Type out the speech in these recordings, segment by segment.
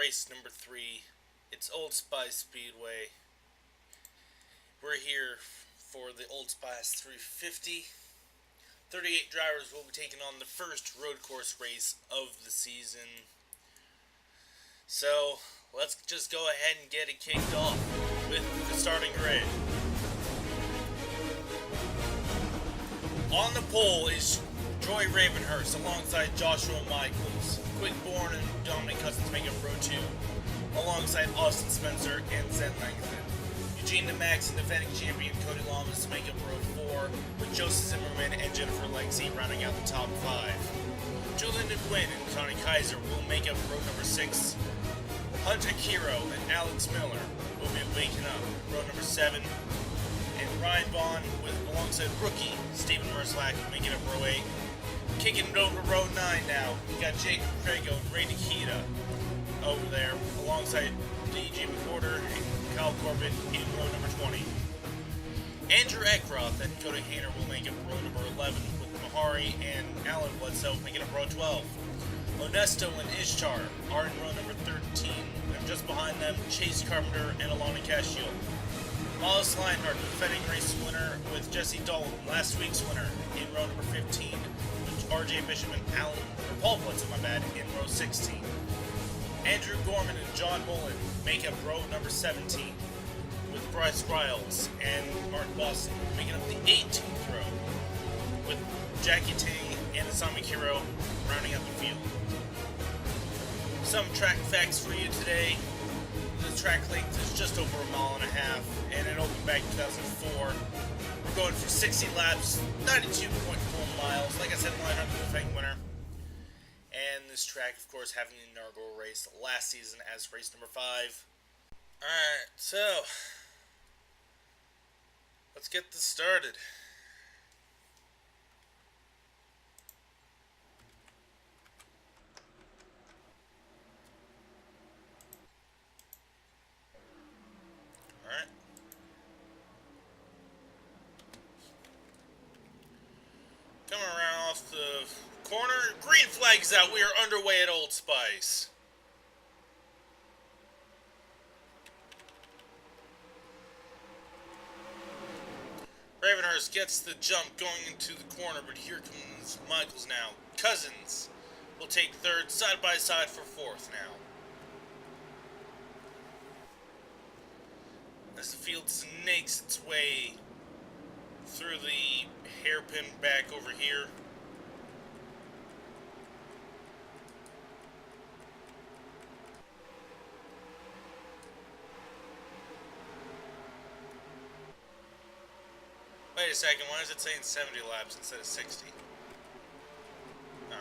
race number 3. It's Old Spice Speedway. We're here for the Old Spice 350. 38 drivers will be taking on the first road course race of the season. So, let's just go ahead and get it kicked off with the starting grid. On the pole is Joy Ravenhurst alongside Joshua Michaels. Quickborn and Dominic Cousins make up row 2, alongside Austin Spencer and Zen Langford. Eugene DeMax and defending champion Cody Lamas make up row 4, with Joseph Zimmerman and Jennifer Legacy rounding out the top 5. Julian DeQuinn and Connie Kaiser will make up row number 6. Hunter Kiro and Alex Miller will be waking up row number 7. And Ryan Vaughn alongside rookie Steven Merslak making up row 8. Kicking it over row 9 now. We got Jacob Crago and Ray Nikita over there, alongside D.J. McWhorter and Kyle Corbett in row number 20. Andrew Eckroth and Cody Hayner will make up row number 11, with Mahari and Alan Bledsoe making up row 12. Onesto and Ishtar are in row number 13, and just behind them, Chase Carpenter and Alana Cashiel. Wallace Lionheart, defending race winner, with Jesse Dolan, last week's winner, in row number 15, with R.J. Bishop and Paul Bledsoe, in row 16. Andrew Gorman and John Mullen make up row number 17, with Bryce Riles and Mark Boston making up the 18th row, with Jackie Ting and Asami Kiro rounding out the field. Some track facts for you today. The track length is just over 1.5 miles, and it opened back in 2004. We're going for 60 laps, 92.4 miles. Like I said, Lionheart the defending winner. And this track, of course, having an inaugural race last season as race number 5. Alright, so let's get this started. Alright. Coming around off the corner, green flag's out. We are underway at Old Spice. Ravenhurst gets the jump going into the corner, but here comes Michaels now. Cousins will take third, side by side for fourth now. As the field snakes its way through the hairpin back over here. Wait a second, why is it saying 70 laps instead of 60? Oh.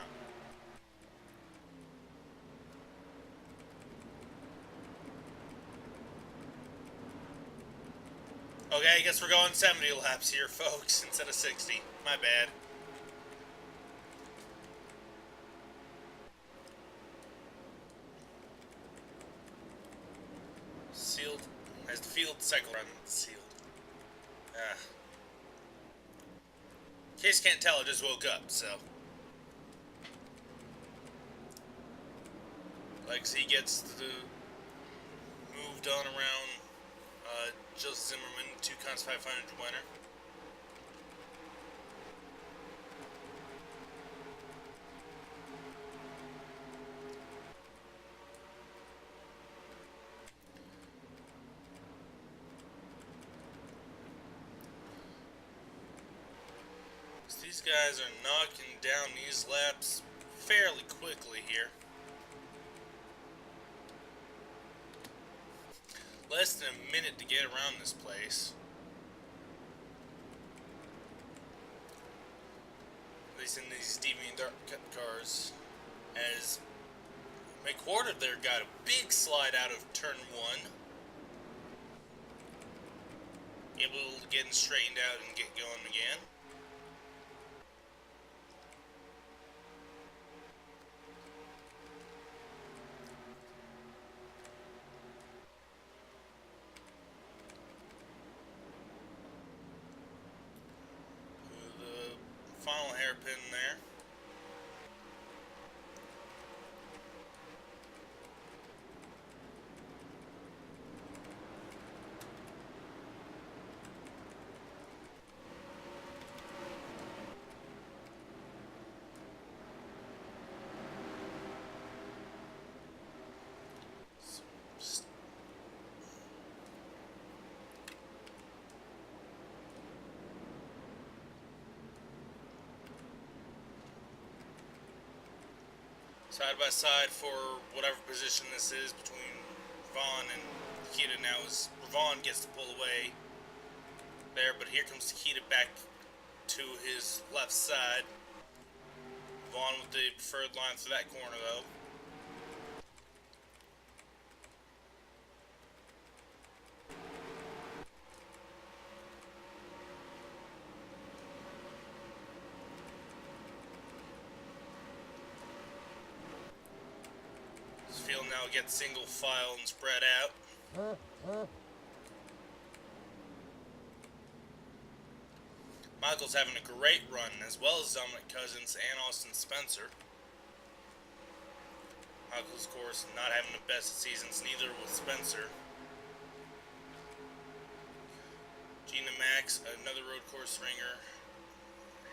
Okay, I guess we're going 70 laps here, folks, instead of 60. My bad. Sealed. As the field cycle runs, sealed. In case you can't tell, I just woke up, so. Legacy gets moved on around Joseph Zimmerman, 2 Cons 500 winner. These guys are knocking down these laps fairly quickly here. Less than a minute to get around this place. At least in these DeviantArt cars. As McWhorter there got a big slide out of turn 1. Able to get straightened out and get going again. Final hairpin there. Side by side for whatever position this is between Vaughn and Takita now as Vaughn gets to pull away there, but here comes Takita back to his left side. Vaughn with the preferred line through that corner though. This field now gets single file and spread out. Michael's having a great run, as well as Dominic Cousins and Austin Spencer. Michael's, of course, not having the best of seasons, neither with Spencer. Gina Max, another road course ringer,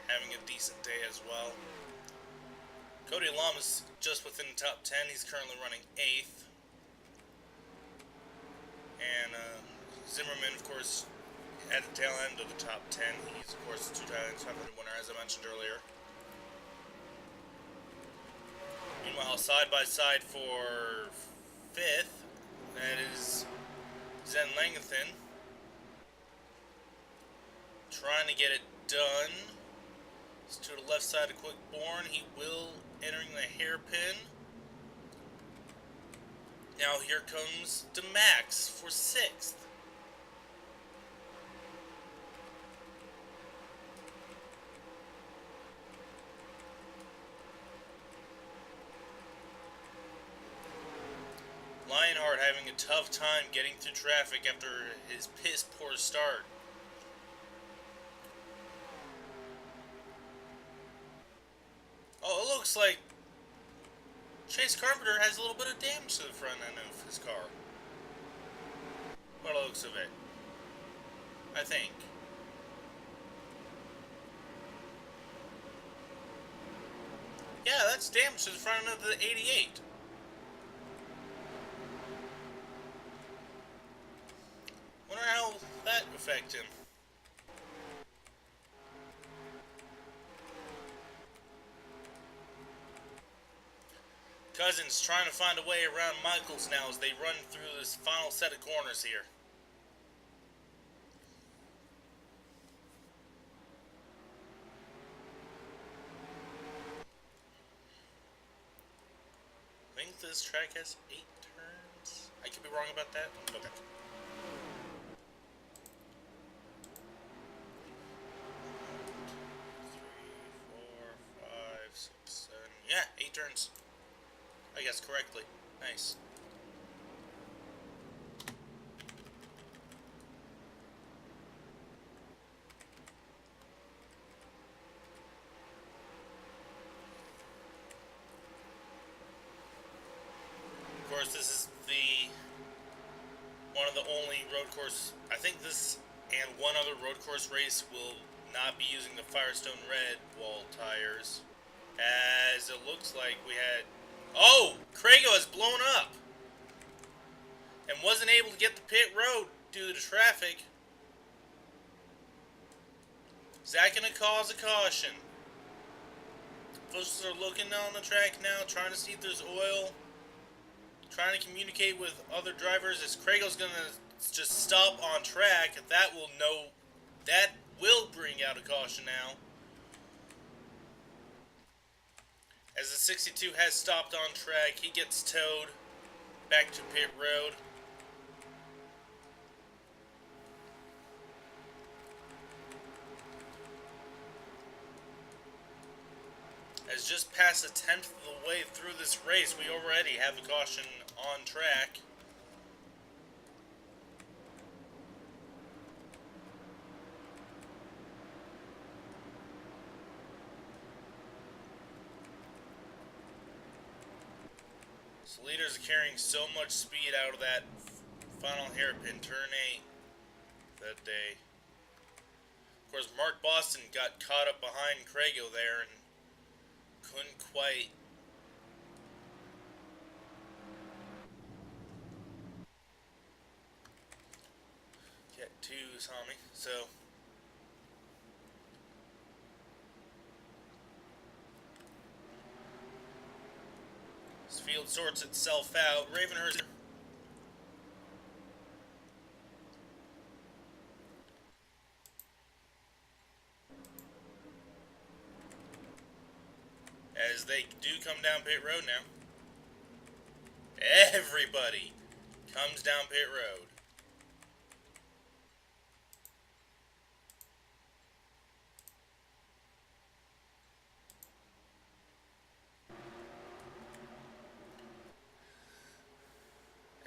having a decent day as well. Cody Lamas just within the top 10. He's currently running 8th. And Zimmerman, of course, at the tail end of the top 10. He's, of course, a 2-time 500 winner, as I mentioned earlier. Meanwhile, side by side for 5th, that is Zen Langathan. Trying to get it done. It's to the left side of Quickborn. He will entering the hairpin. Now here comes DeMax for 6th. Lionheart having a tough time getting through traffic after his piss poor start. Oh, it looks like Chase Carpenter has a little bit of damage to the front end of his car. By the looks of it, I think. Yeah, that's damage to the front end of the 88. Wonder how that affect him. Cousins trying to find a way around Michaels now as they run through this final set of corners here. I think this track has 8 turns. I could be wrong about that. Okay. 6, 7. Yeah, 8 turns. I guess correctly. Nice. Of course, this is one of the only road course. I think this and one other road course race will not be using the Firestone Red wall tires, as it looks like we had. Oh, Crago has blown up and wasn't able to get the pit road due to traffic. Is that going to cause a caution? Folks are looking on the track now, trying to see if there's oil, trying to communicate with other drivers. As Crago's going to just stop on track, that will bring out a caution now. As the 62 has stopped on track, he gets towed back to pit road. As just past a tenth of the way through this race, we already have a caution on track. So leaders are carrying so much speed out of that final hairpin, turn 8 that day. Of course, Mark Boston got caught up behind Crago there and couldn't quite get to Tommy. So field sorts itself out. Ravenhurst. As they do come down pit road now. Everybody comes down pit road.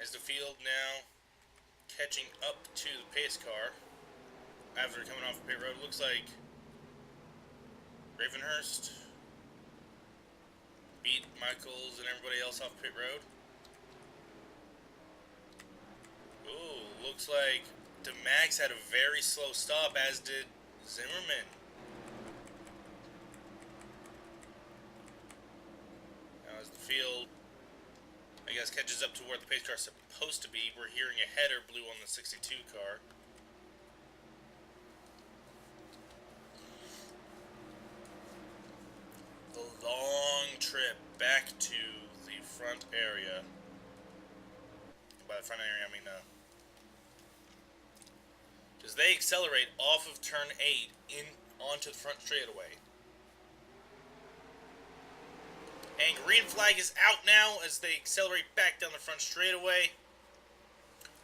As the field now catching up to the pace car after coming off pit road, looks like Ravenhurst beat Michaels and everybody else off pit road. Ooh, looks like DeMax had a very slow stop, as did Zimmerman. Now as the field, I guess, catches up to where the pace car is supposed to be, we're hearing a header blue on the 62 car. The long trip back to the front area. By the front area, I mean as they accelerate off of turn 8 in onto the front straightaway. And green flag is out now as they accelerate back down the front straightaway.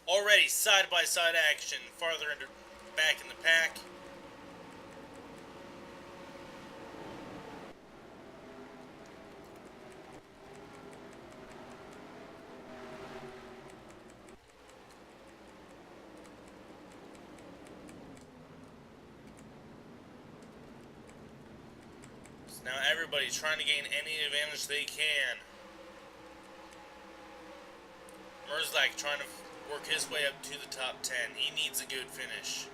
Already side-by-side action farther back in the pack. Now everybody's trying to gain any advantage they can. Merzlak trying to work his way up to the top 10. He needs a good finish.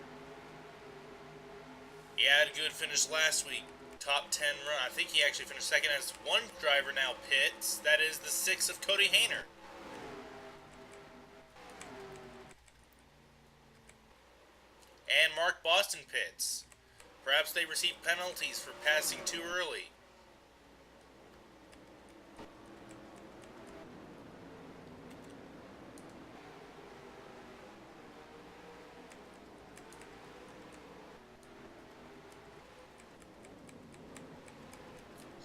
He had a good finish last week. Top 10 run. I think he actually finished second as one driver now pits. That is the 6 of Cody Hayner. And Mark Boston pits. Perhaps they received penalties for passing too early.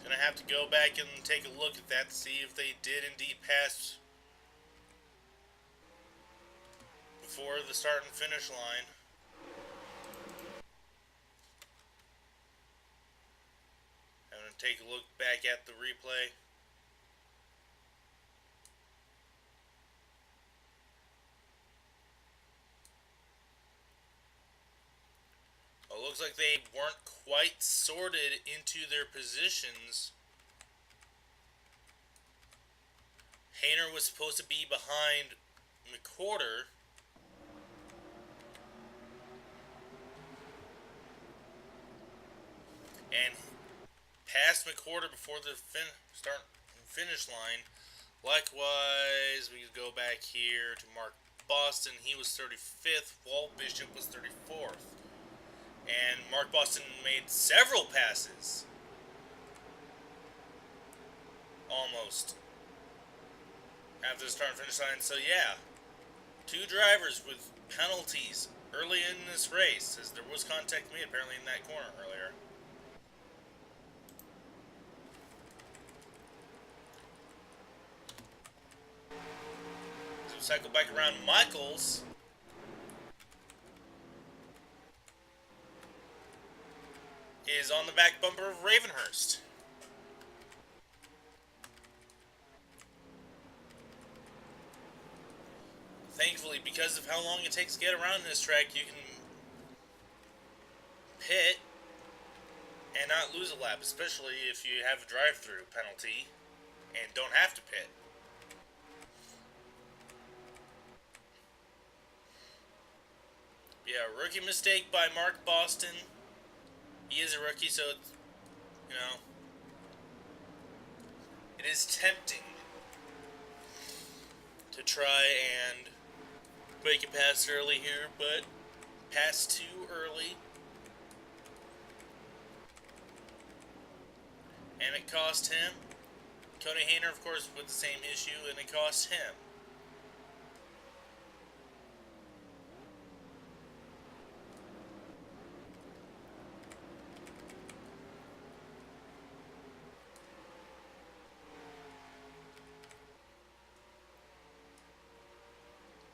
Gonna have to go back and take a look at that to see if they did indeed pass before the start and finish line. Take a look back at the replay. Well, it looks like they weren't quite sorted into their positions. Hayner was supposed to be behind McWhorter. And passed McWhorter before the start and finish line. Likewise, we go back here to Mark Boston. He was 35th. Walt Bishop was 34th. And Mark Boston made several passes. Almost. After the start and finish line. So yeah, 2 drivers with penalties early in this race, as there was contact made apparently in that corner earlier. Cycle back around. Michaels is on the back bumper of Ravenhurst. Thankfully, because of how long it takes to get around this track, you can pit and not lose a lap, especially if you have a drive-through penalty and don't have to pit. Yeah, rookie mistake by Mark Boston. He is a rookie, so it's, you know, it is tempting to try and make it pass early here, but pass too early. And it cost him. Cody Hayner, of course, with the same issue, and it cost him.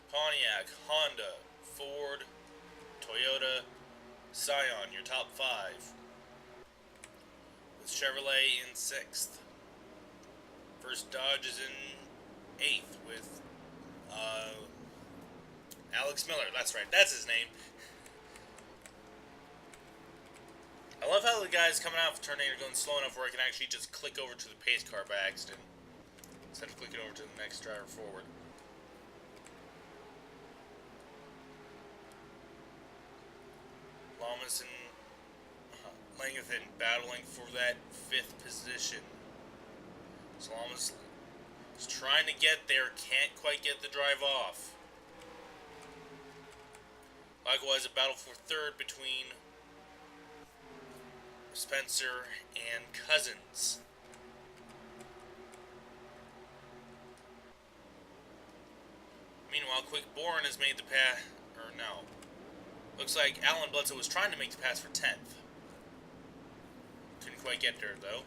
Pontiac, Honda, Ford, Toyota, Scion, your top 5. With Chevrolet in 6th. First Dodge is in 8th with Alex Miller. That's right, that's his name. I love how the guy's coming out for turn 8 are going slow enough where I can actually just click over to the pace car by accident instead of clicking over to the next driver forward. Lamas and Langithan battling for that 5th position. So Lamas is trying to get there, can't quite get the drive off. Likewise, a battle for 3rd between Spencer and Cousins. Meanwhile, Quick Bourne has made the pass, or no. Looks like Alan Bledsoe was trying to make the pass for 10th. Couldn't quite get there, though.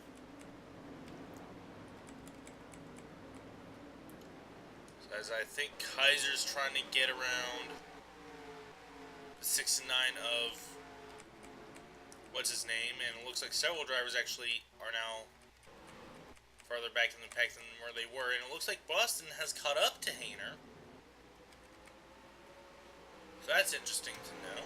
So as I think Kaiser's trying to get around the 6 and 9 of what's his name, and it looks like several drivers actually are now farther back in the pack than where they were, and it looks like Boston has caught up to Hayner. So that's interesting to know.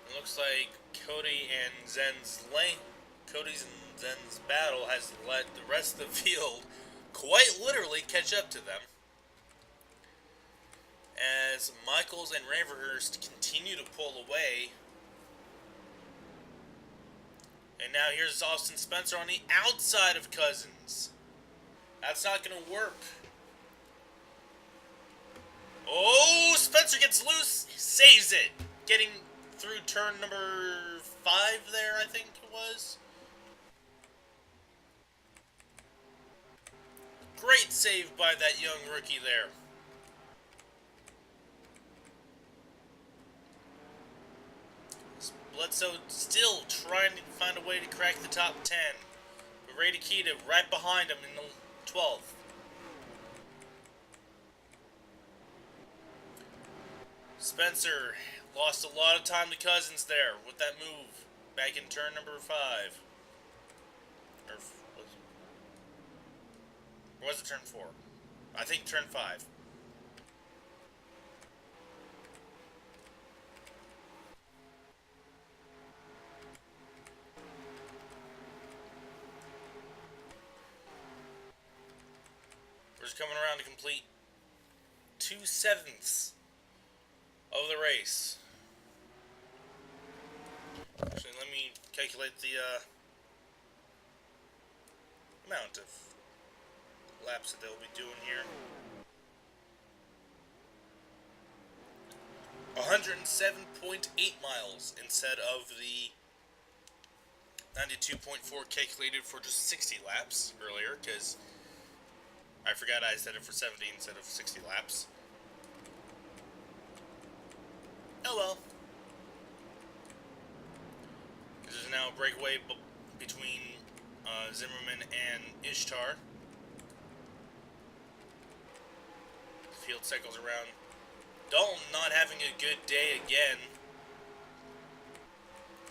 It looks like Cody's and Zen's battle has let the rest of the field quite literally catch up to them. As Michaels and Raverhurst continue to pull away. And now here's Austin Spencer on the outside of Cousins. That's not going to work. Oh, Spencer gets loose, saves it. Getting through turn number 5 there, I think it was. Great save by that young rookie there. Bledsoe still trying to find a way to crack the top 10. But Ray Nikita right behind him in the 12th. Spencer lost a lot of time to Cousins there with that move back in turn number 5. Or was it turn 4? I think turn 5. We're just coming around to complete 2/7 of the race. Actually, let me calculate the amount of laps that they'll be doing here. 107.8 miles instead of the 92.4 calculated for just 60 laps earlier, because I forgot I set it for 70 instead of 60 laps. Oh well. There's now a breakaway between Zimmerman and Ishtar. The field cycles around. Dalton not having a good day again.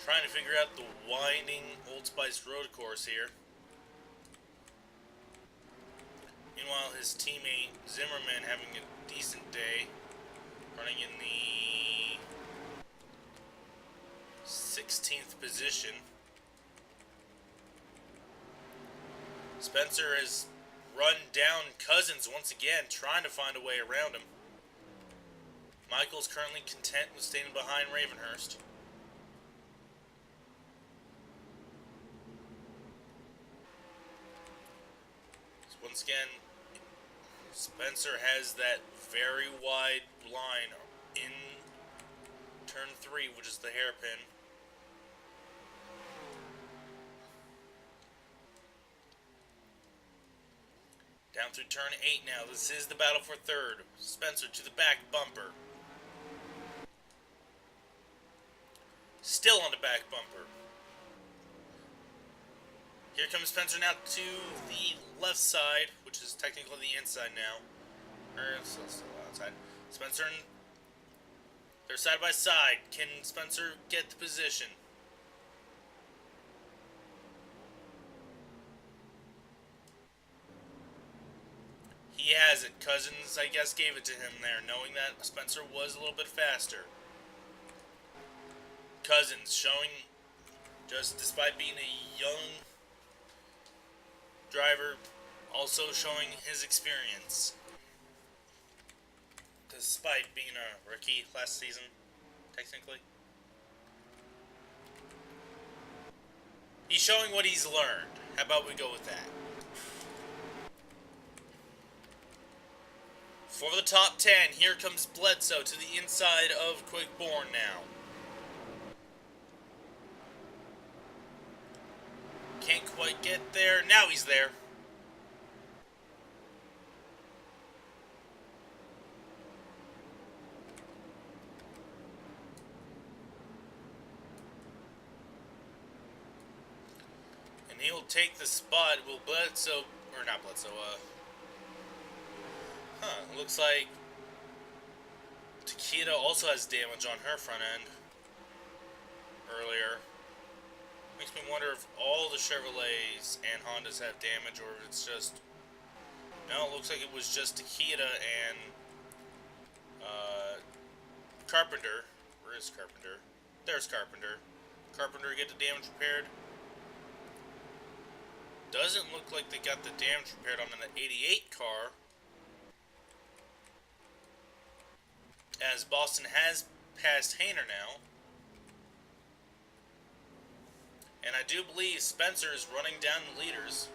Trying to figure out the winding Old Spice road course here. Meanwhile, his teammate Zimmerman having a decent day. Running in the 16th position. Spencer has run down Cousins once again, trying to find a way around him. Michael's currently content with staying behind Ravenhurst. So once again, Spencer has that very wide line in turn 3, which is the hairpin. Down through turn 8 now. This is the battle for third. Spencer to the back bumper. Still on the back bumper. Here comes Spencer now to the left side, which is technically the inside now. Still outside. Spencer and they're side by side. Can Spencer get the position? He has it. Cousins, I guess, gave it to him there, knowing that Spencer was a little bit faster. Cousins showing, just despite being a young driver, also showing his experience. Despite being a rookie last season, technically. He's showing what he's learned. How about we go with that? For the top 10, here comes Bledsoe to the inside of Quickborn now. Can't quite get there. Now he's there. And he'll take the spot. Will Bledsoe, or not Bledsoe, looks like Takeda also has damage on her front end earlier. Makes me wonder if all the Chevrolets and Hondas have damage, or if it's just... No, it looks like it was just Takeda and Carpenter. Where is Carpenter? There's Carpenter. Carpenter get the damage repaired. Doesn't look like they got the damage repaired on the 88 car, as Boston has passed Hayner now. And I do believe Spencer is running down the leaders,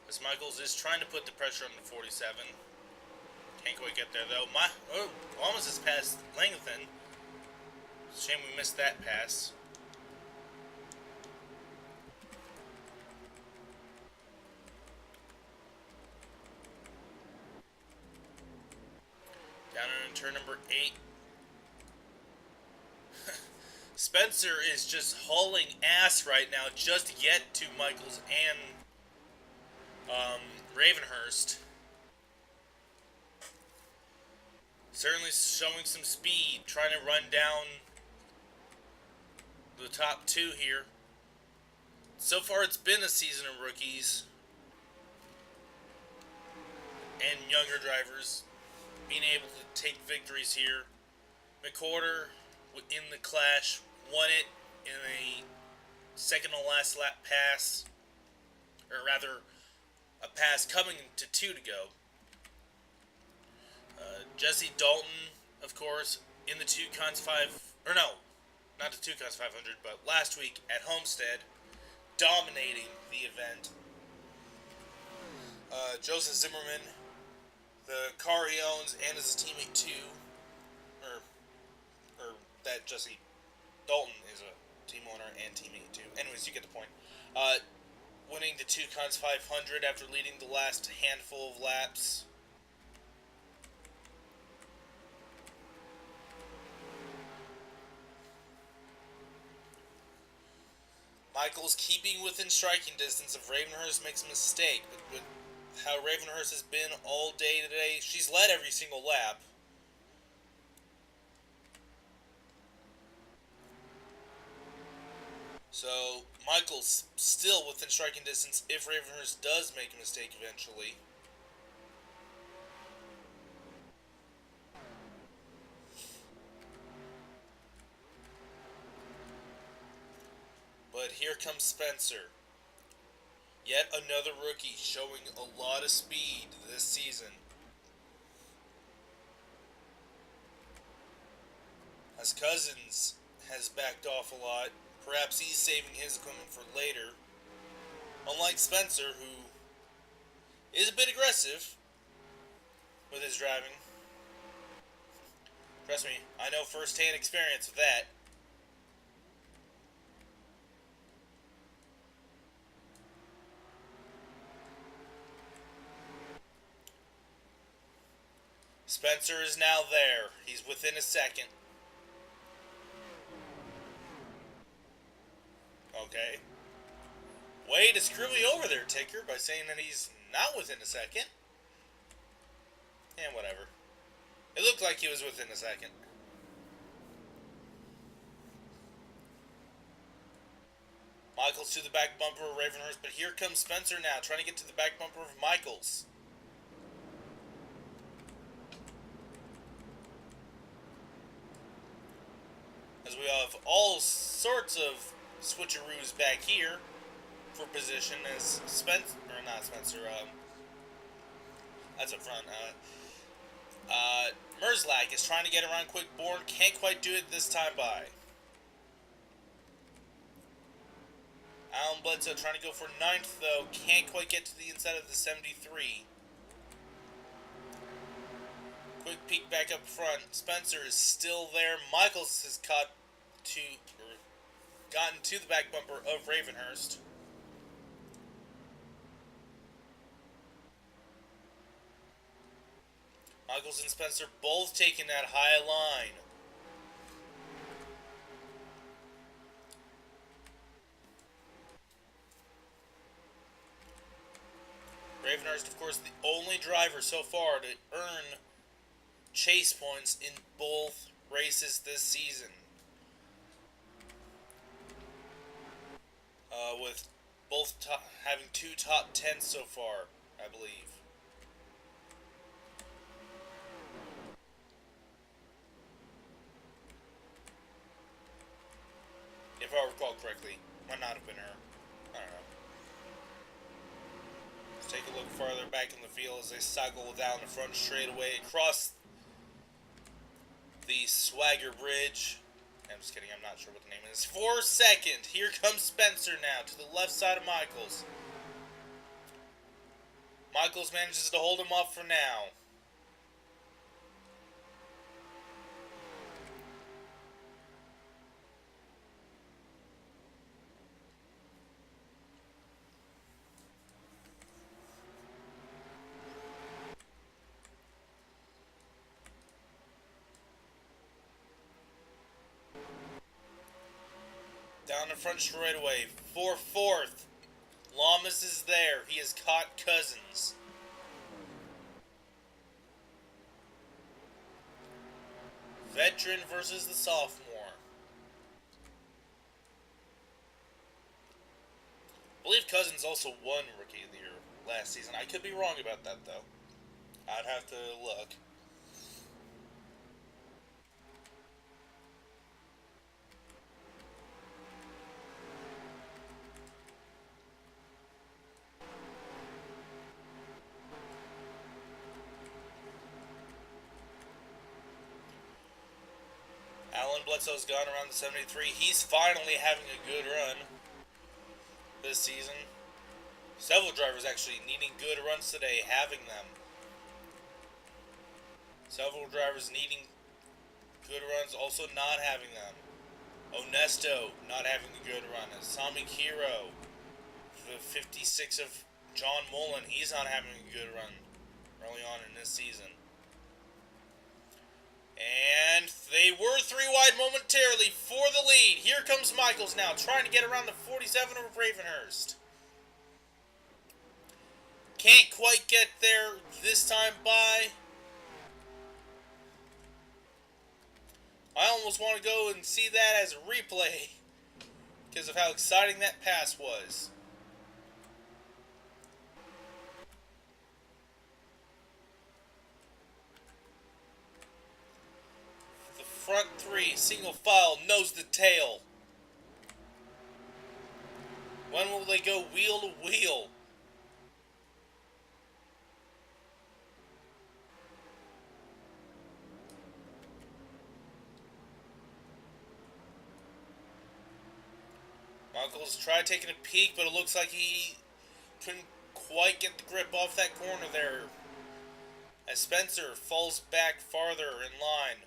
as Michaels is trying to put the pressure on the 47. Can't quite get there though. Almost has passed Langton. Shame we missed that pass. Down in turn number 8. Spencer is just hauling ass right now just to get to Michaels and Ravenhurst. Certainly showing some speed, trying to run down the top 2 here. So far it's been a season of rookies and younger drivers being able to take victories here. McWhorter in the clash won it in a second to last lap pass, or rather a pass coming to 2 to go. Jesse Dalton, of course, in the 2 cons 5, or no, not the 2 cons 500, but last week at Homestead, dominating the event. Joseph Zimmerman, the car he owns and is his teammate too, or that Jesse Dalton is a team owner and teammate too. Anyways, you get the point. Winning the 2 cons 500 after leading the last handful of laps. Michaels keeping within striking distance. If Ravenhurst makes a mistake, but with how Ravenhurst has been all day today, she's led every single lap. So, Michaels still within striking distance if Ravenhurst does make a mistake eventually. But here comes Spencer. Yet another rookie showing a lot of speed this season. as Cousins has backed off a lot. Perhaps he's saving his equipment for later. Unlike Spencer, who is a bit aggressive with his driving. Trust me, I know first-hand experience with that. Spencer is now there. He's within a second. Okay. Way to screw me over there, Ticker, by saying that he's not within a second. And whatever. It looked like he was within a second. Michaels to the back bumper of Ravenhurst, but here comes Spencer now, trying to get to the back bumper of Michaels. As we have all sorts of switcheroos back here for position as Spencer, or not Spencer, that's up front. Merzlag is trying to get around Quickborn, can't quite do it this time by. Alan Bledsoe trying to go for 9th though, can't quite get to the inside of the 73. Quick peek back up front. Spencer is still there. Michaels has gotten to the back bumper of Ravenhurst. Michaels and Spencer both taking that high line. Ravenhurst, of course, the only driver so far to earn chase points in both races this season. With both having 2 top 10s so far, I believe. If I recall correctly, might not have been her. I don't know. Let's take a look farther back in the field as they cycle down the front straightaway across the Swagger Bridge. I'm just kidding, I'm not sure what the name is. For second, here comes Spencer now to the left side of Michaels. Michaels manages to hold him off for now. Down the front straightaway for 4th. Lamas is there. He has caught Cousins. Veteran versus the sophomore. I believe Cousins also won Rookie of the Year last season. I could be wrong about that, though. I'd have to look. Alan Bledsoe's gone around the 73. He's finally having a good run this season. Several drivers actually needing good runs today, having them. Several drivers needing good runs, also not having them. Onesto not having a good run. Atomic Hero, the 56 of John Mullen, he's not having a good run early on in this season. And they were 3 wide momentarily for the lead. Here comes Michaels now, trying to get around the 47 of Ravenhurst. Can't quite get there this time by. I almost want to go and see that as a replay because of how exciting that pass was. The front 3, single file, nose to tail. When will they go wheel to wheel? Michaels tried taking a peek, but it looks like he couldn't quite get the grip off that corner there. As Spencer falls back farther in line,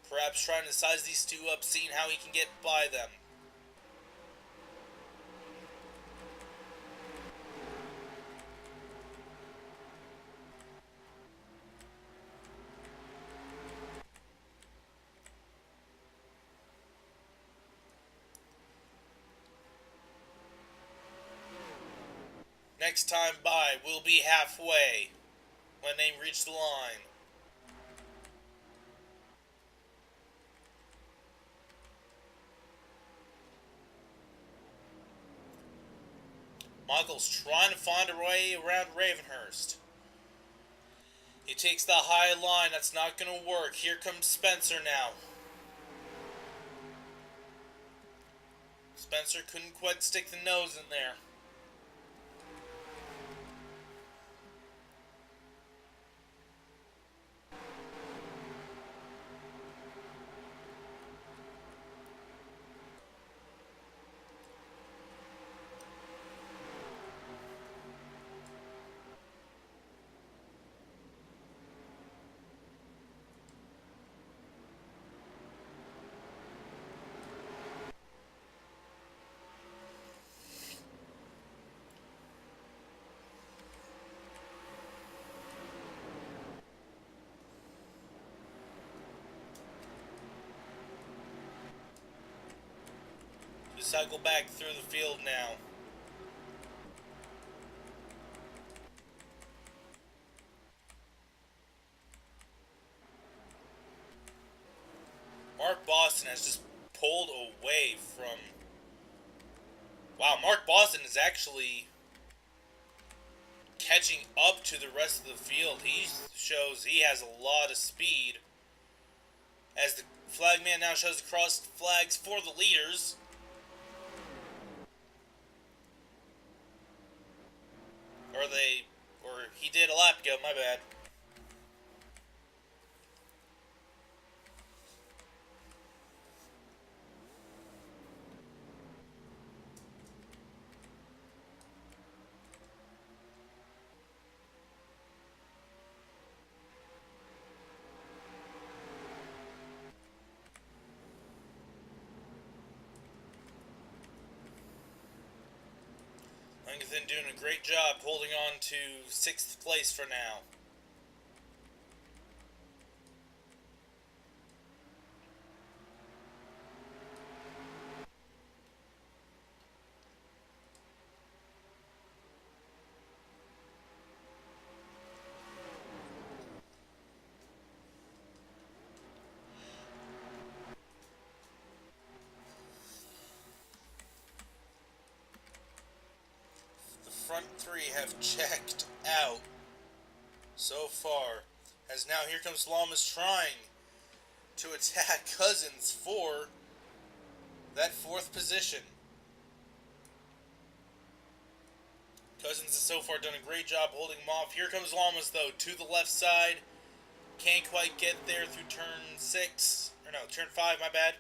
perhaps trying to size these two up, seeing how he can get by them. Next time by will be halfway when they reach the line. Michael's trying to find a way around Ravenhurst. He takes the high line. That's not going to work. Here comes Spencer now. Spencer couldn't quite stick the nose in there. Cycle back through the field now. Mark Boston has just pulled away from... Wow, Mark Boston is actually catching up to the rest of the field. He shows he has a lot of speed. As the flagman now shows the crossed flags for the leaders. Or he did a lap ago, my bad. Langton doing a great job holding on to 6th place for now. Front three have checked out so far, as now here comes Lamas trying to attack Cousins for that 4th position. Cousins has so far done a great job holding him off. Here comes Lamas though to the left side. Can't quite get there through turn 6, or no, turn 5, my bad.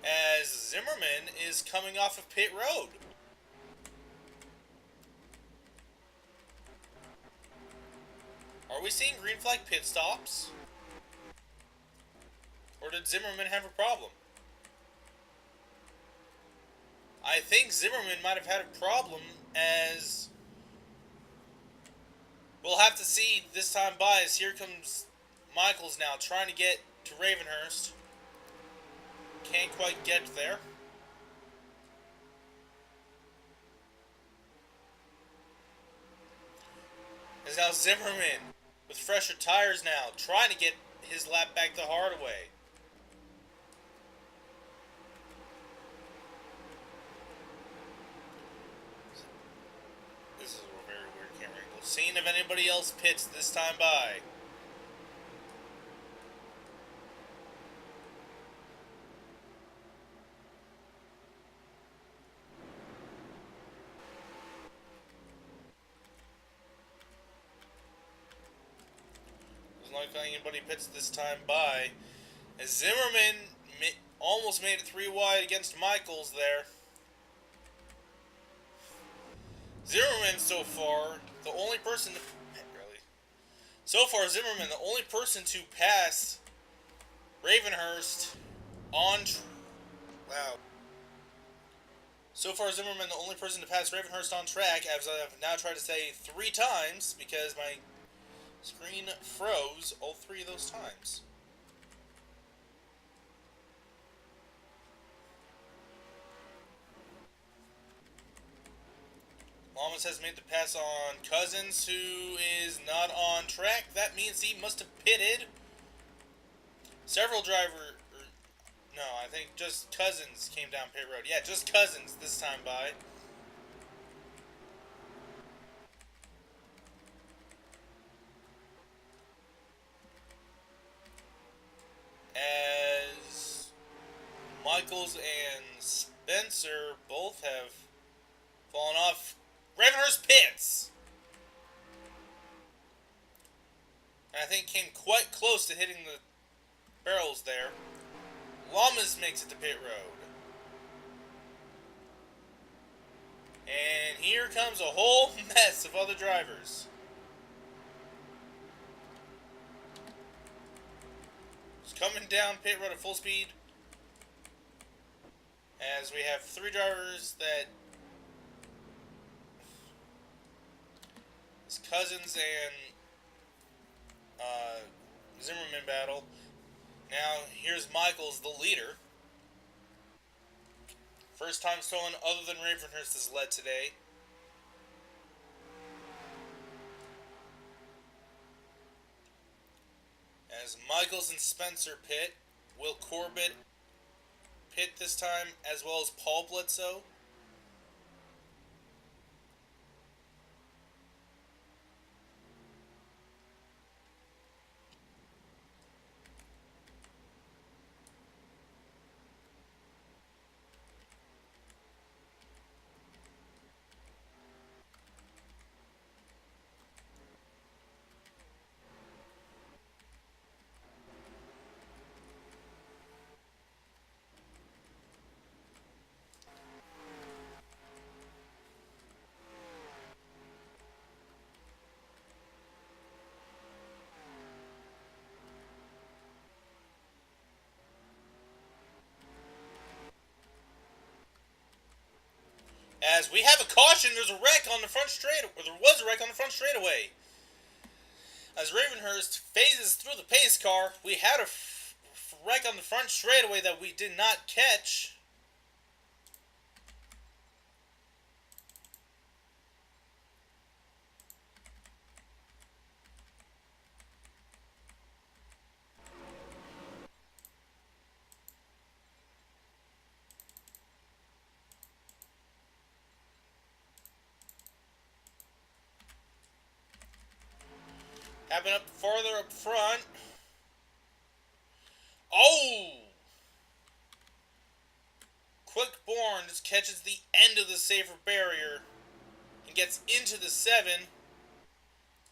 As Zimmerman is coming off of pit road. Are we seeing green flag pit stops? Or did Zimmerman have a problem? I think Zimmerman might have had a problem, as we'll have to see this time by, as here comes Michaels now trying to get to Ravenhurst. Can't quite get there. As now Zimmerman, with fresher tires now, trying to get his lap back the hard way. This is a very weird camera angle. Seeing if anybody else pits this time by. like anybody pits this time by. As Zimmerman almost made it 3 wide against Michaels there. Zimmerman so far, the only person to... Really? So far, Zimmerman, the only person to pass Ravenhurst on... Wow. So far, Zimmerman, the only person to pass Ravenhurst on track, as I've now tried to say 3 times, because my screen froze all 3 of those times. Lamas has made the pass on Cousins, who is not on track. That means he must have pitted. Several drivers... No, I think just Cousins came down pit road. Yeah, just Cousins this time by. As Michaels and Spencer both have fallen off. Ravenhurst pits! And I think came quite close to hitting the barrels there. Lamas makes it to pit road. And here comes a whole mess of other drivers. Just coming down pit road at full speed. As we have 3 drivers that... It's Cousins and Zimmerman battle. Now, here's Michaels, the leader. First time stolen other than Ravenhurst has led today. As Michaels and Spencer pit, Will Corbett pit this time, as well as Paul Bledsoe. As we have a caution, there's a wreck on the front straightaway. There was a wreck on the front straightaway. As Ravenhurst phases through the pace car, we had a wreck on the front straightaway that we did not catch. Happened up farther up front. Oh! Quickborn just catches the end of the safer barrier and gets into the 7.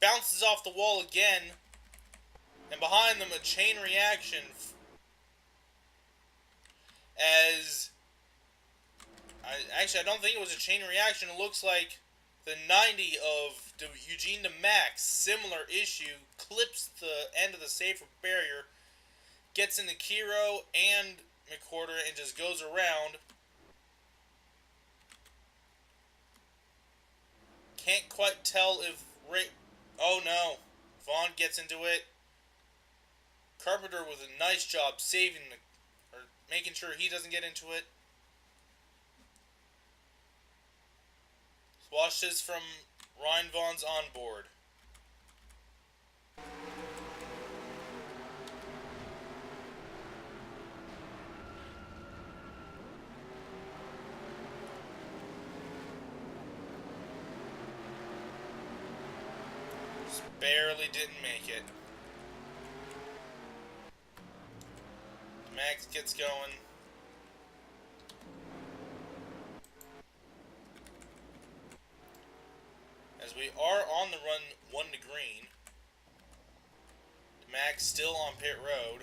Bounces off the wall again. And behind them, a chain reaction. As... Actually, I don't think it was a chain reaction. It looks like the 90 of Eugene to Max, similar issue, clips the end of the safer barrier, gets into Kiro and McWhorter and just goes around. Can't quite tell if oh no, Vaughn gets into it. Carpenter with a nice job saving or making sure he doesn't get into it. Watch this from Ryan Vaughn's onboard. Just barely didn't make it. Max gets going. As we are on the run 1 to green. still on pit road.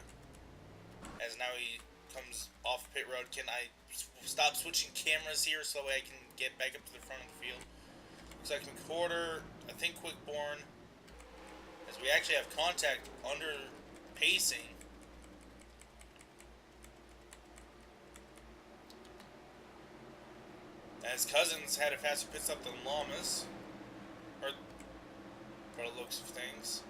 As now he comes off pit road. Can I stop switching cameras here so that way I can get back up to the front of the field? Looks like McWhorter, I think Quickborn. As we actually have contact under pacing. As Cousins had a faster pit stop than Lamas. Or, by the looks of things.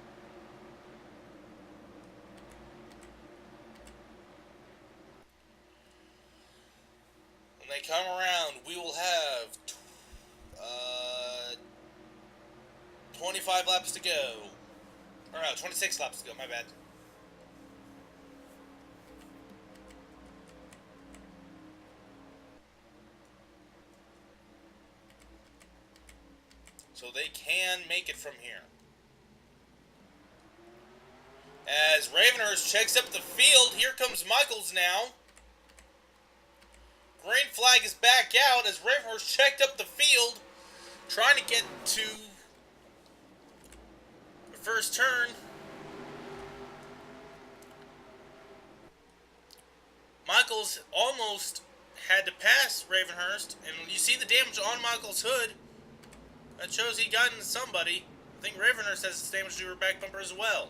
When they come around, we will have 25 laps to go. Or no, 26 laps to go, my bad. So they can make it from here. As Ravenhurst checks up the field, here comes Michaels now. Green flag is back out as Ravenhurst checked up the field, trying to get to the first turn. Michaels almost had to pass Ravenhurst, and you see the damage on Michaels' hood. That shows he got into somebody. I think Ravenhurst has damage to her back bumper as well.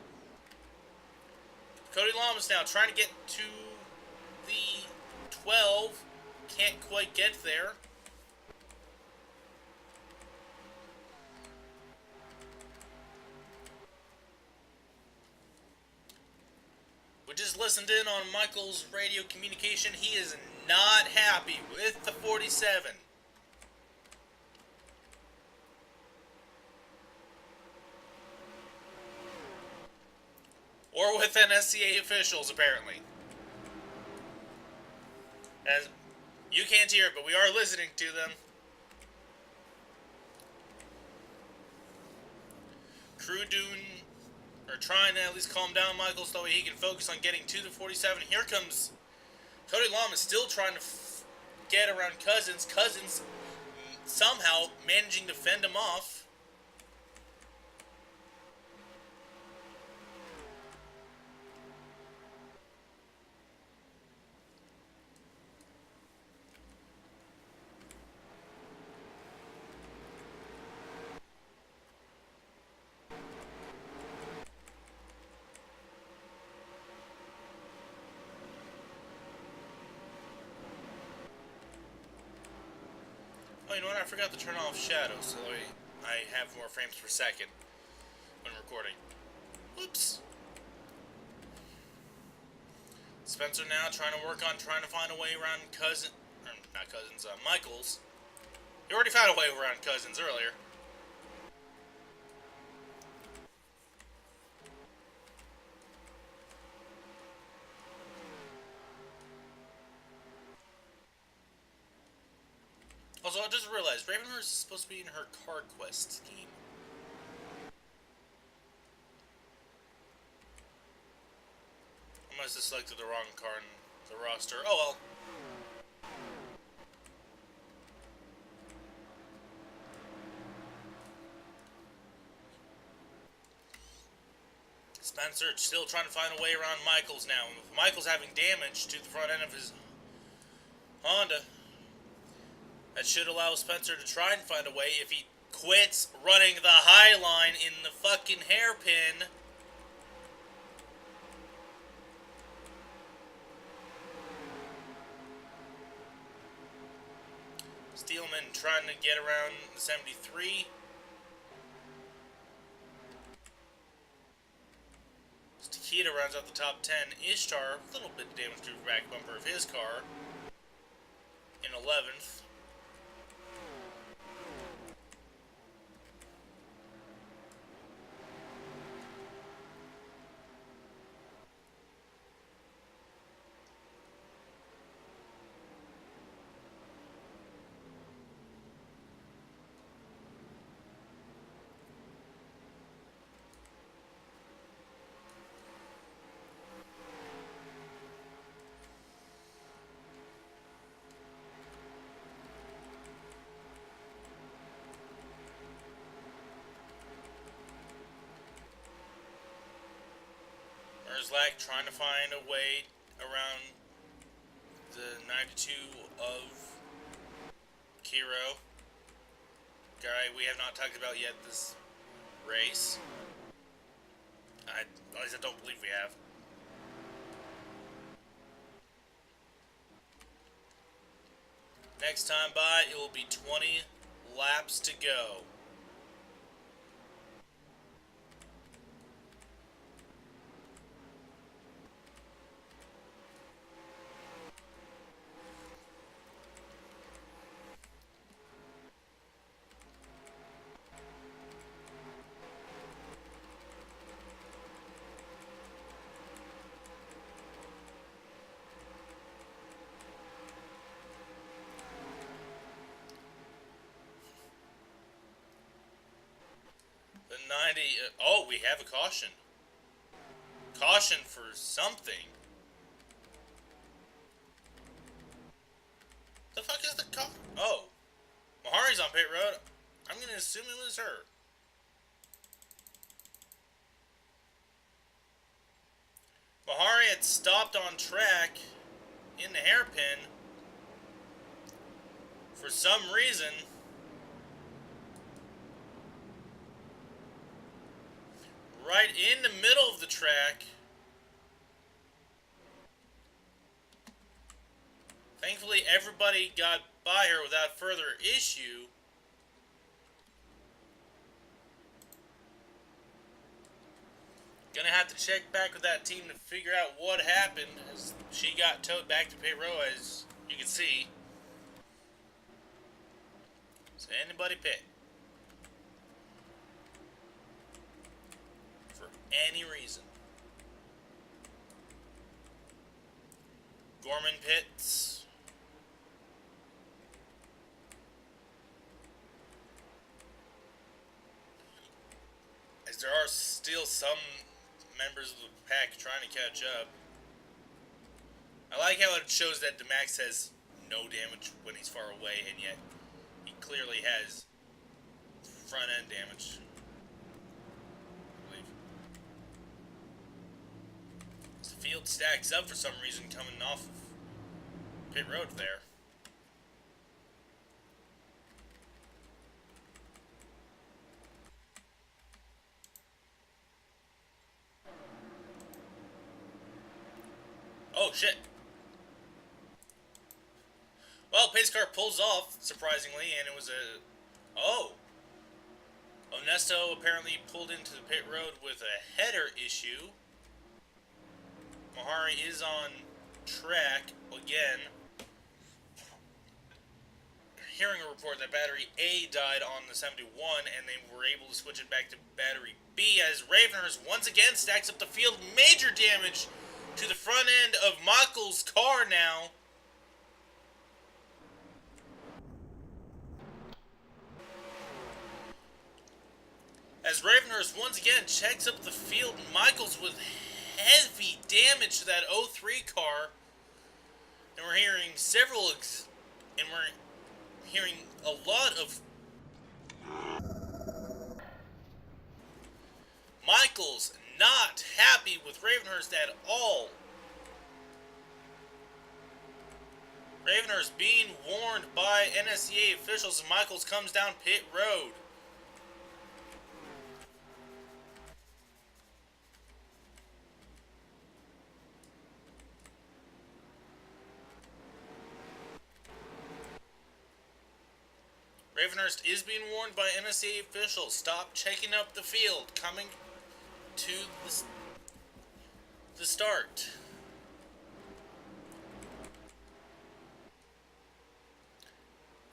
Cody Lamas now trying to get to the 12. Can't quite get there. We just listened in on Michael's radio communication. He is not happy with the 47. Or with NSCA officials, apparently. As you can't hear it, but we are listening to them. Crew trying to at least calm down Michael so that way he can focus on getting to the 47. Here comes Cody Lamas still trying to get around Cousins. Cousins somehow managing to fend him off. Oh, you know what? I forgot to turn off shadows, so I have more frames per second when recording. Oops. Spencer now trying to find a way around Michaels. He already found a way around Cousins earlier. Also, I just realized Ravenhurst is supposed to be in her Car Quest scheme. I must have selected the wrong car in the roster. Oh well. Spencer still trying to find a way around Michaels now. And with Michaels having damage to the front end of his Honda, that should allow Spencer to try and find a way if he quits running the high line in the fucking hairpin. Steelman trying to get around the 73. Takeda runs out the top 10. Ishtar, a little bit of damage to the back bumper of his car, in 11th. Mother's Lack trying to find a way around the 92 of Kiro. Guy we have not talked about yet this race. At least I don't believe we have. Next time by, it will be 20 laps to go. The 90... oh, we have a caution. Caution for something. The fuck is the caution? Oh. Mahari's on pit road. I'm going to assume it was her. Mahari had stopped on track in the hairpin for some reason. Right in the middle of the track. Thankfully, everybody got by her without further issue. Gonna have to check back with that team to figure out what happened as she got towed back to pit row, as you can see. So anybody pit? For any reason. Gorman pits. As there are still some members of the pack trying to catch up. I like how it shows that Max has no damage when he's far away, and yet he clearly has front end damage. I believe. The field stacks up for some reason coming off of pit road there. Oh, shit. Well, pace car pulls off, surprisingly, and it was a... oh. Onesto apparently pulled into the pit road with a header issue. Mahari is on track again. Hearing a report that battery A died on the 71, and they were able to switch it back to battery B, as Ravenhurst once again stacks up the field. Major damage to the front end of Michael's car now. As Ravenhurst once again checks up the field, Michaels with heavy damage to that 03 car. And we're hearing hearing a lot of Michaels not happy with Ravenhurst at all. Ravenhurst being warned by NSCA officials as Michaels comes down pit road. Ravenhurst is being warned by NSCA officials. Stop checking up the field. Coming to the start.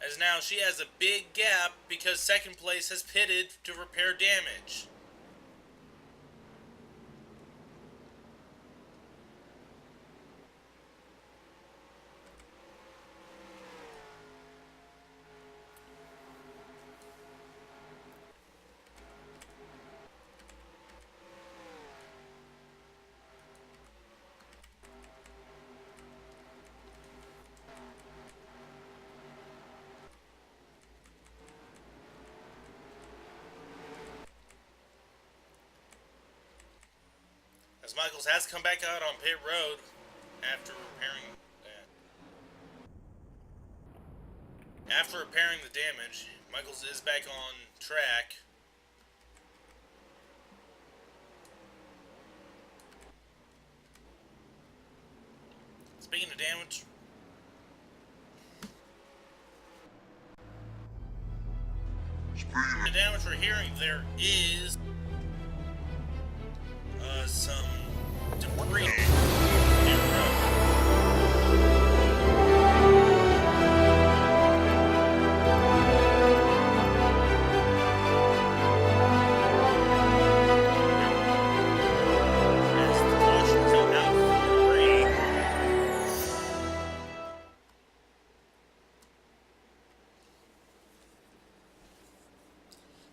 As now she has a big gap because second place has pitted to repair damage. As Michaels has come back out on pit road after repairing that. After repairing the damage, Michaels is back on track. Speaking of damage, the damage we're hearing, there is some debris.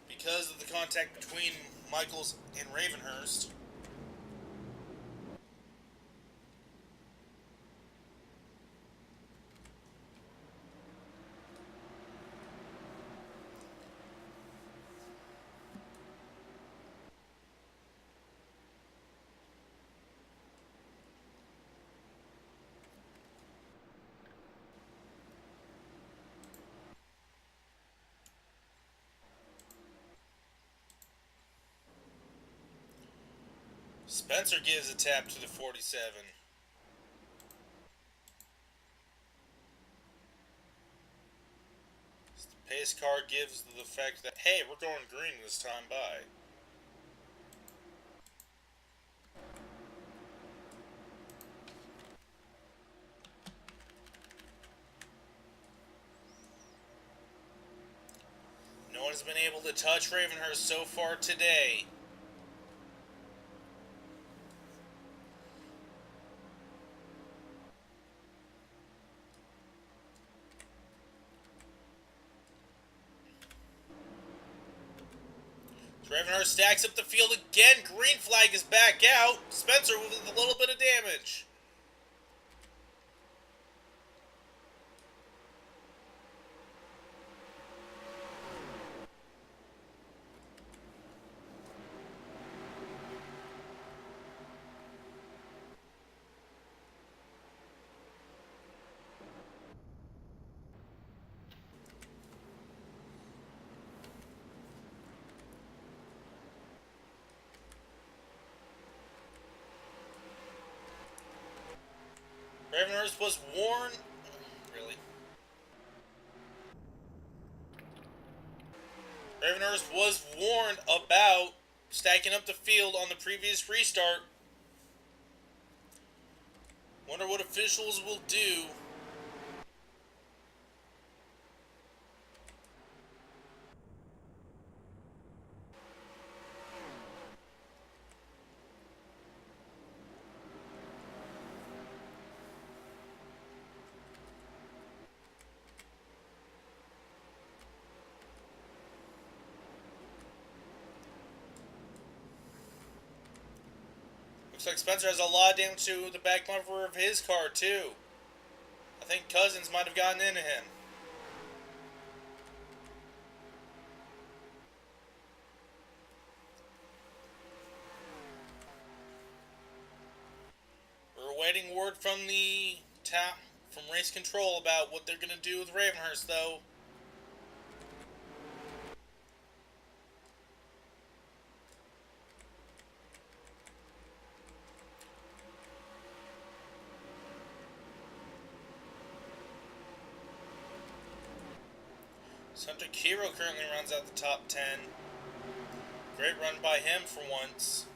Because of the contact between Michaels and Ravenhurst. Spencer gives a tap to the 47. The pace car gives the fact that, hey, we're going green this time by. No one has been able to touch Ravenhurst so far today. Ravenhurst stacks up the field again. Green flag is back out. Spencer with a little bit of damage. Ravenhurst was warned. Really? Ravenhurst was warned about stacking up the field on the previous restart. Wonder what officials will do. Looks like Spencer has a lot of damage to the back bumper of his car, too. I think Cousins might have gotten into him. We're awaiting word from from race control about what they're going to do with Ravenhurst, though. Hunter Kiro currently runs out the top 10. Great run by him for once.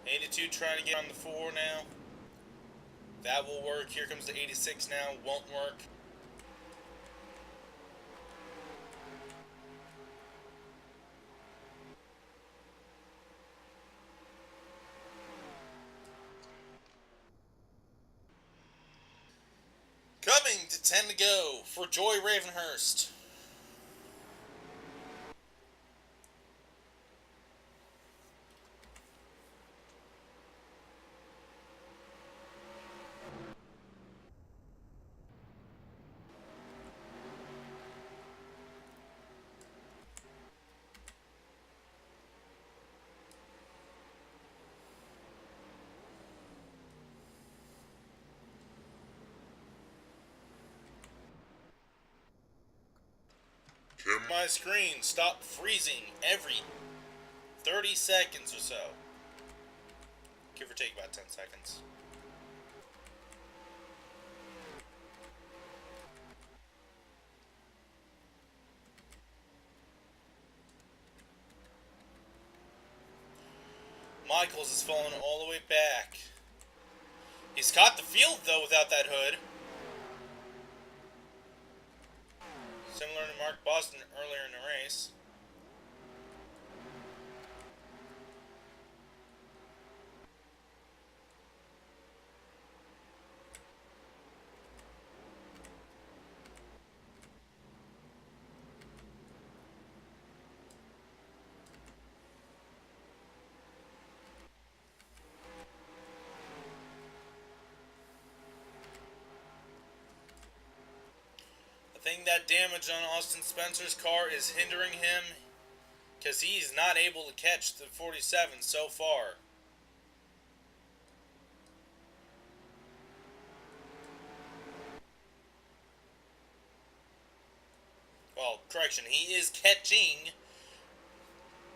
82 trying to get on the 4 now. That will work. Here comes the 86 now. Won't work. Coming to 10 to go for Joy Ravenhurst. My screen stop freezing every 30 seconds or so. Give or take about 10 seconds. Michaels has fallen all the way back. He's caught the field though without that hood. Similar to Mark Boston earlier in the race. I think that damage on Austin Spencer's car is hindering him because he's not able to catch the 47 so far. Well, correction, he is catching,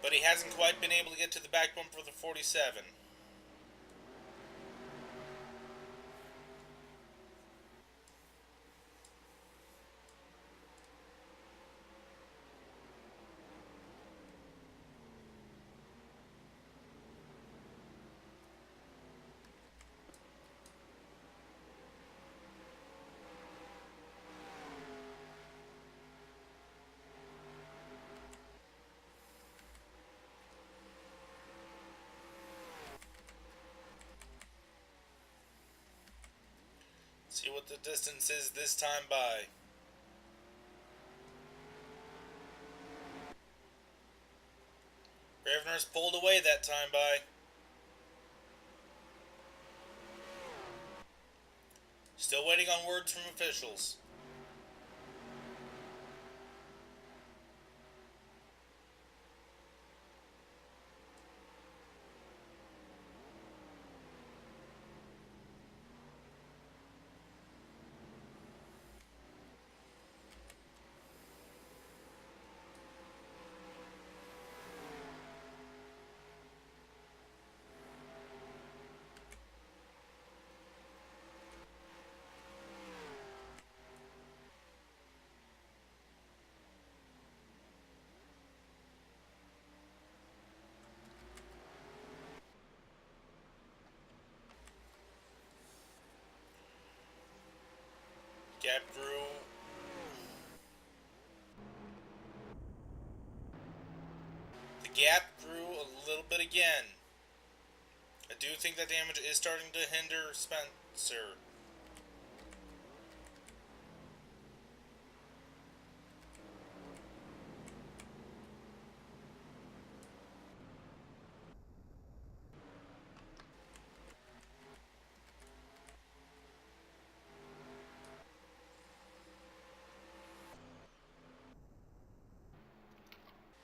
but he hasn't quite been able to get to the back bumper of the 47. See what the distance is this time by. Gravener's pulled away that time by. Still waiting on words from officials. Gap grew. The gap grew a little bit again. I do think that damage is starting to hinder Spencer.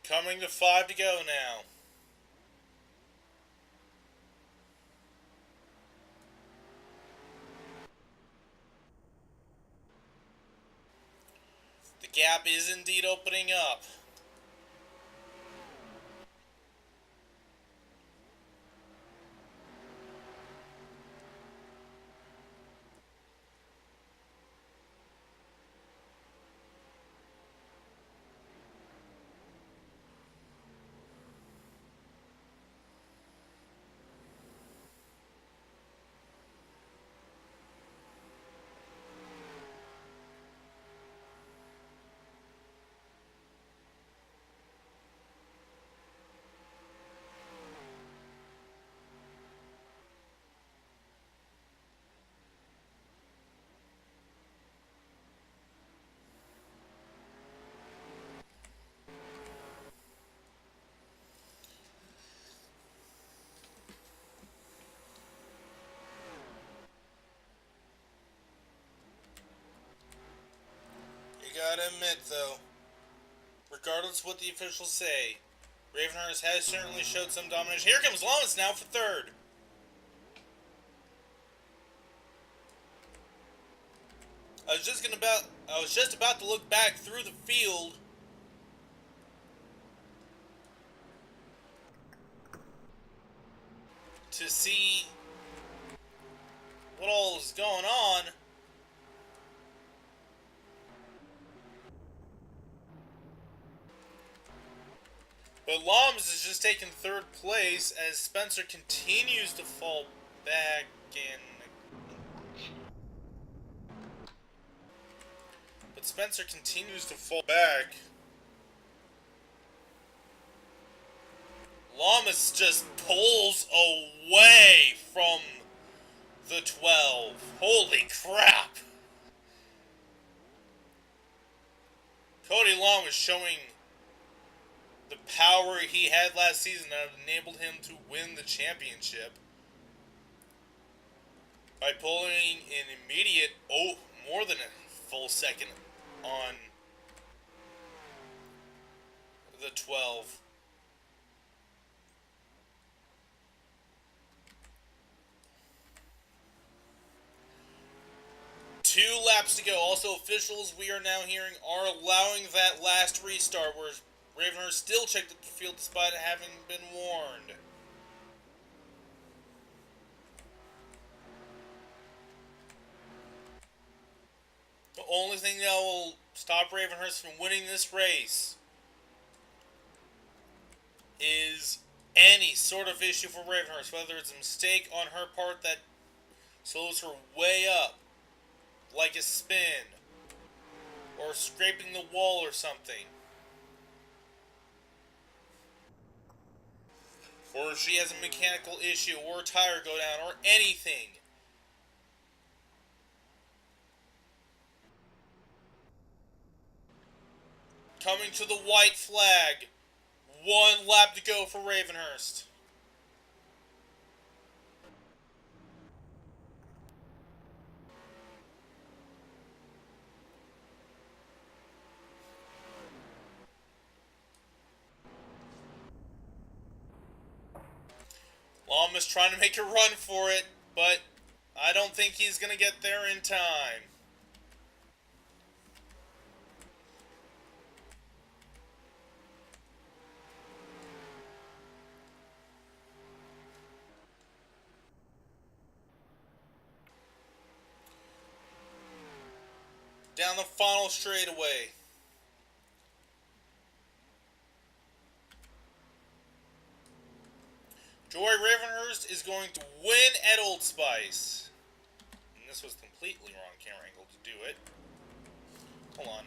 Coming to 5 to go now. The gap is indeed opening up. Gotta admit, though, regardless of what the officials say, Ravenhurst has certainly showed some domination. Here comes Lawrence now for third. I was just about to look back through the field to see what all is going on. But Loms is just taking third place as Spencer continues to fall back in. But Spencer continues to fall back. Lamas just pulls away from the 12. Holy crap! Cody Long is showing the power he had last season that enabled him to win the championship by pulling an immediate, more than a full second on the 12. Two laps to go. Also, officials we are now hearing are allowing that last restart where Ravenhurst still checked the field despite having been warned. The only thing that will stop Ravenhurst from winning this race is any sort of issue for Ravenhurst, whether it's a mistake on her part that slows her way up, like a spin, or scraping the wall or something. Or if she has a mechanical issue, or a tire go down, or anything. Coming to the white flag. 1 lap to go for Ravenhurst. Lom is trying to make a run for it, but I don't think he's going to get there in time. Down the final straightaway. Joy Ravenhurst is going to win at Old Spice. And this was completely wrong camera angle to do it. Hold on.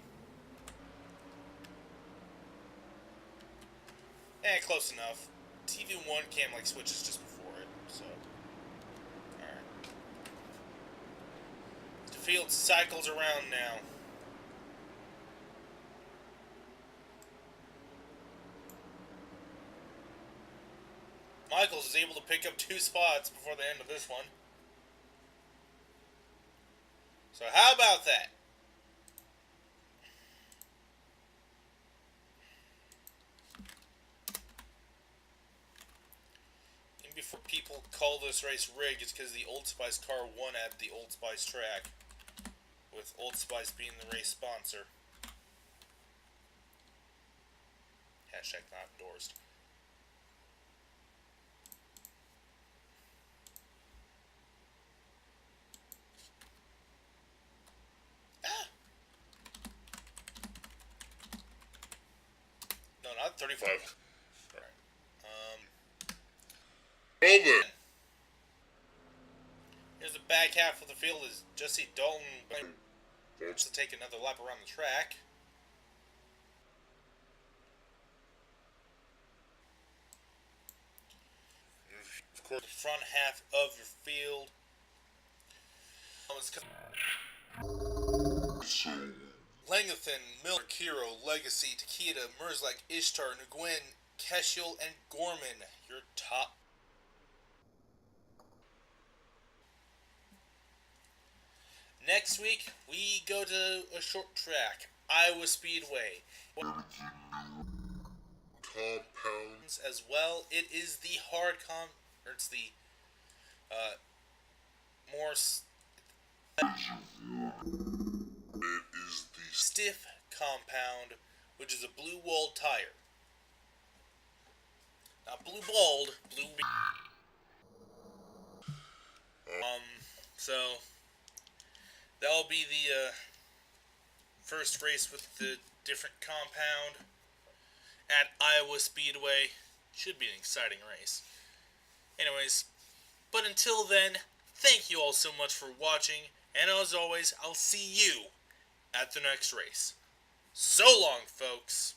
Close enough. TV1 cam switches just before it, so. Alright. The field cycles around now. Michaels is able to pick up 2 spots before the end of this one. So how about that? And before people call this race rigged, it's because the Old Spice car won at the Old Spice track, with Old Spice being the race sponsor. Hashtag not endorsed. No, not 35. Sorry. Over. Here's the back half of the field as Jesse Dalton wants to take another lap around the track. Of course, the front half of your field. Langathan, Miller, Kiro, Legacy, Takeda, Merzlak, Ishtar, Nguyen, Keshiel, and Gorman, your top. Next week, we go to a short track, Iowa Speedway. Compounds as well. It is the hard or it's the more it is the stiff compound, which is a blue walled tire. Not blue balled, blue. So that'll be the first race with the different compound at Iowa Speedway. Should be an exciting race. Anyways, but until then, thank you all so much for watching, and as always, I'll see you at the next race. So long, folks.